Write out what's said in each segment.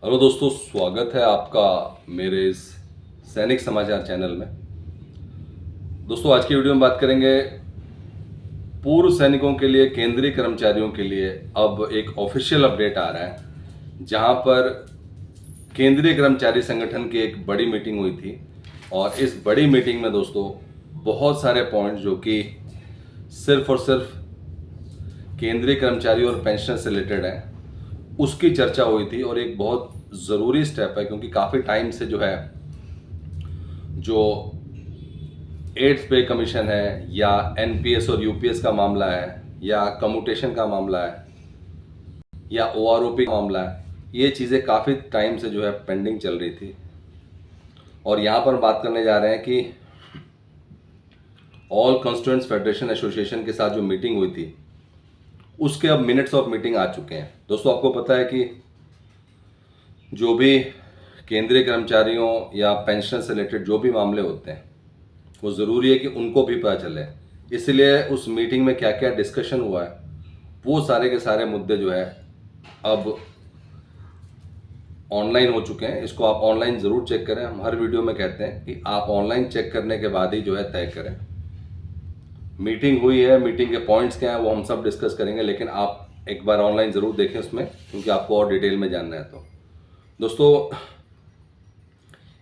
Hello दोस्तों, स्वागत है आपका मेरे इस सैनिक समाचार चैनल में। दोस्तों, आज की वीडियो में बात करेंगे पूर्व सैनिकों के लिए, केंद्रीय कर्मचारियों के लिए अब एक ऑफिशियल अपडेट आ रहा है, जहां पर केंद्रीय कर्मचारी संगठन की एक बड़ी मीटिंग हुई थी। और इस बड़ी मीटिंग में दोस्तों बहुत सारे पॉइंट जो कि सिर्फ और सिर्फ केंद्रीय कर्मचारी और पेंशन से रिलेटेड है, उसकी चर्चा हुई थी। और एक बहुत ज़रूरी स्टेप है, क्योंकि काफ़ी टाइम से जो है, जो एड्स पे कमीशन है या एनपीएस और यूपीएस का मामला है या कम्यूटेशन का मामला है या ओआरओपी का मामला है, ये चीज़ें काफ़ी टाइम से जो है पेंडिंग चल रही थी। और यहाँ पर बात करने जा रहे हैं कि ऑल कॉन्स्टिट्यूएंट्स फेडरेशन एसोसिएशन के साथ जो मीटिंग हुई थी, उसके अब मिनट्स ऑफ मीटिंग आ चुके हैं। दोस्तों, आपको पता है कि जो भी केंद्रीय कर्मचारियों या पेंशन से रिलेटेड जो भी मामले होते हैं, वो ज़रूरी है कि उनको भी पता चले। इसलिए उस मीटिंग में क्या क्या डिस्कशन हुआ है, वो सारे के सारे मुद्दे जो है अब ऑनलाइन हो चुके हैं। इसको आप ऑनलाइन ज़रूर चेक करें। हम हर वीडियो में कहते हैं कि आप ऑनलाइन चेक करने के बाद ही जो है तय करें। मीटिंग हुई है, मीटिंग के पॉइंट्स क्या हैं वो हम सब डिस्कस करेंगे, लेकिन आप एक बार ऑनलाइन ज़रूर देखें उसमें, क्योंकि आपको और डिटेल में जानना है। तो दोस्तों,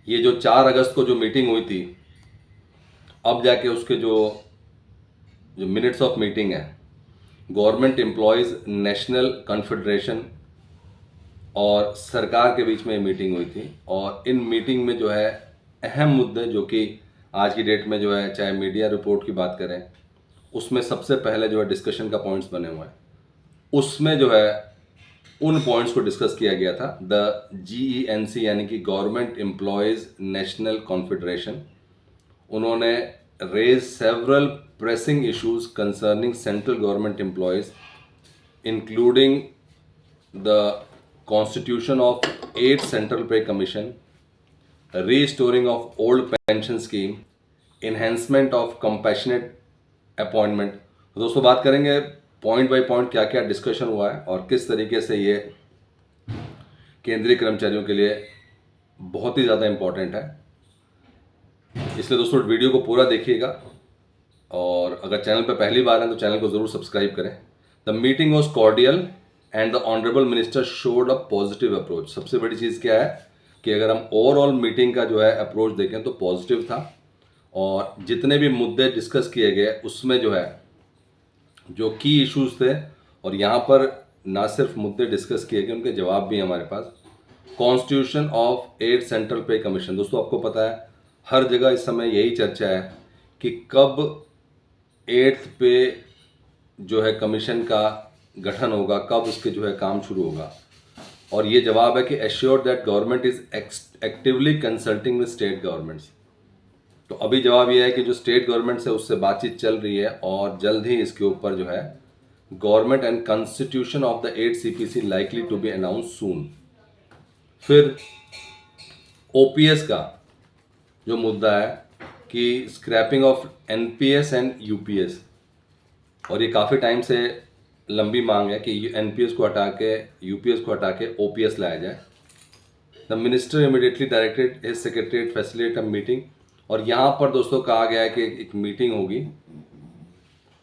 ये जो 4 अगस्त को जो मीटिंग हुई थी, अब जाके उसके जो मिनट्स ऑफ मीटिंग है, गवर्नमेंट एम्प्लॉयज़ नेशनल कॉन्फेडरेशन और सरकार के बीच में मीटिंग हुई थी। और इन मीटिंग में जो है अहम मुद्दे, जो कि आज की डेट में जो है, चाहे मीडिया रिपोर्ट की बात करें, उसमें सबसे पहले जो है डिस्कशन का पॉइंट्स बने हुए हैं। उसमें जो है उन पॉइंट्स को डिस्कस किया गया था। द जीईएनसी यानी कि गवर्नमेंट एम्प्लॉयज़ नेशनल कॉन्फेडरेशन, उन्होंने raise several pressing issues concerning central government employees, including the constitution of 8 central pay commission, restoring of old pension scheme, enhancement of compassionate appointment. दोस्तों, बात करेंगे point by point क्या क्या discussion हुआ है और किस तरीके से ये केंद्रीय कर्मचारियों के लिए बहुत ही ज़्यादा इम्पोर्टेंट है। इसलिए दोस्तों वीडियो को पूरा देखिएगा, और अगर चैनल पर पहली बार है तो चैनल को ज़रूर सब्सक्राइब करें। The meeting was cordial and the honourable minister showed a positive approach. सबसे बड़ी चीज़ क्या है कि अगर हम ओवरऑल मीटिंग का जो है अप्रोच देखें तो पॉजिटिव था। और जितने भी मुद्दे डिस्कस किए गए उसमें जो है जो की इश्यूज थे, और यहाँ पर ना सिर्फ मुद्दे डिस्कस किए गए, उनके जवाब भी हैं हमारे पास। Constitution of 8 central pay commission. दोस्तों, आपको पता है हर जगह इस समय यही चर्चा है कि कब 8th पे जो है कमीशन का गठन होगा, कब उसके जो है काम शुरू होगा। और ये जवाब है कि assure that government is actively consulting with state governments. तो अभी जवाब ये है कि जो स्टेट गवर्नमेंट है उससे बातचीत चल रही है, और जल्द ही इसके ऊपर जो है government and constitution of the 8 CPC likely to be announce soon. फिर ओपीएस का जो मुद्दा है कि scrapping of NPS and UPS, और ये काफ़ी टाइम से लंबी मांग है कि एनपीएस को हटा के, यूपीएस को हटा के ओपीएस लाया जाए। The minister immediately directed his secretariat facilitate a meeting. और यहाँ पर दोस्तों कहा गया है कि एक मीटिंग होगी,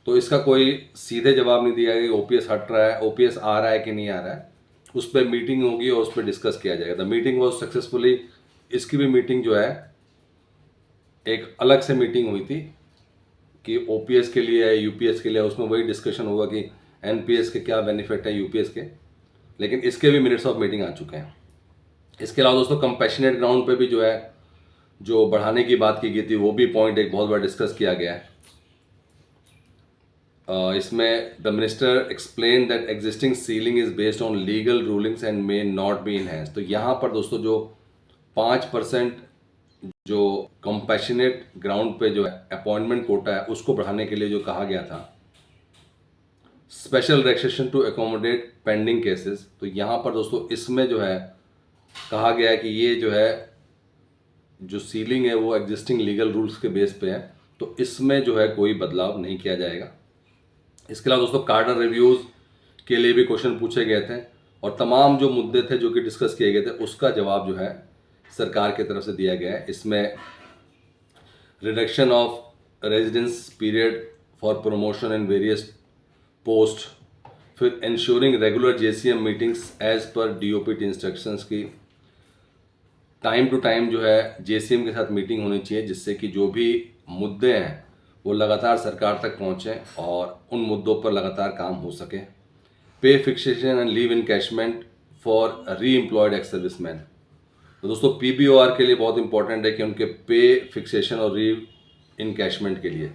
तो इसका कोई सीधे जवाब नहीं दिया गया कि ओपीएस हट रहा है, ओपीएस आ रहा है कि नहीं आ रहा है। उस पर मीटिंग होगी और उस पर डिस्कस किया जाएगा। The meeting was successfully. इसकी भी मीटिंग जो है एक अलग से मीटिंग हुई थी कि ओपीएस के लिए है, यूपीएस के लिए, उसमें वही डिस्कशन होगा कि एनपीएस के क्या बेनिफिट है, यूपीएस के। लेकिन इसके भी मिनट्स ऑफ मीटिंग आ चुके हैं। इसके अलावा दोस्तों कंपैशनेट ग्राउंड पे भी जो है, जो बढ़ाने की बात की गई थी, वो भी पॉइंट एक बहुत बड़ा डिस्कस किया गया है। इसमें the minister explain that existing ceiling is based on legal rulings and may not be enhance. तो यहाँ पर दोस्तों जो 5% जो कंपैशनेट ग्राउंड पे जो है अपॉइंटमेंट कोटा है, उसको बढ़ाने के लिए जो कहा गया था, special relaxation to accommodate pending cases. तो यहाँ पर दोस्तों इसमें जो है कहा गया है कि ये जो है जो सीलिंग है वो एग्जिस्टिंग लीगल रूल्स के बेस पे है, तो इसमें जो है कोई बदलाव नहीं किया जाएगा। इसके अलावा दोस्तों कार्डर रिव्यूज़ के लिए भी क्वेश्चन पूछे गए थे, और तमाम जो मुद्दे थे जो कि डिस्कस किए गए थे उसका जवाब जो है सरकार की तरफ से दिया गया है। इसमें reduction of residence period for promotion in various post, फिर ensuring regular JCM meetings as per DOPT instructions की, टाइम टू टाइम जो है जेसीएम के साथ मीटिंग होनी चाहिए जिससे कि जो भी मुद्दे हैं वो लगातार सरकार तक पहुँचें और उन मुद्दों पर लगातार काम हो सके। पे fixation and leave encashment for री एम्प्लॉयड एक्स सर्विसमैन। तो दोस्तों पीबीओआर के लिए बहुत इंपॉर्टेंट है कि उनके पे फिक्सेशन और री इनकैशमेंट के लिए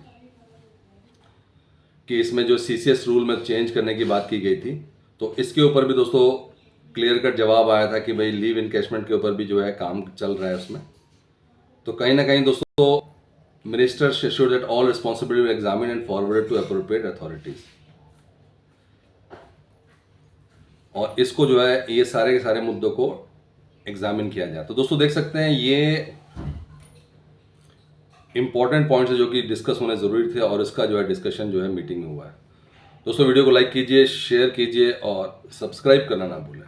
कि इसमें जो सीसीएस रूल में चेंज करने की बात की गई थी, तो इसके ऊपर भी दोस्तों क्लियर कट जवाब आया था कि भाई लीव इनकैशमेंट के ऊपर भी जो है काम चल रहा है उसमें। तो कहीं ना कहीं दोस्तों minister sure that all responsibility examine and forwarded to appropriate authorities, और इसको जो है ये सारे के सारे मुद्दों को एग्जामिन किया जाए। तो दोस्तों देख सकते हैं ये इंपॉर्टेंट पॉइंट्स है जो कि डिस्कस होने ज़रूरी थे और इसका जो है डिस्कशन जो है मीटिंग में हुआ है। दोस्तों वीडियो को लाइक कीजिए, शेयर कीजिए और सब्सक्राइब करना ना भूलें।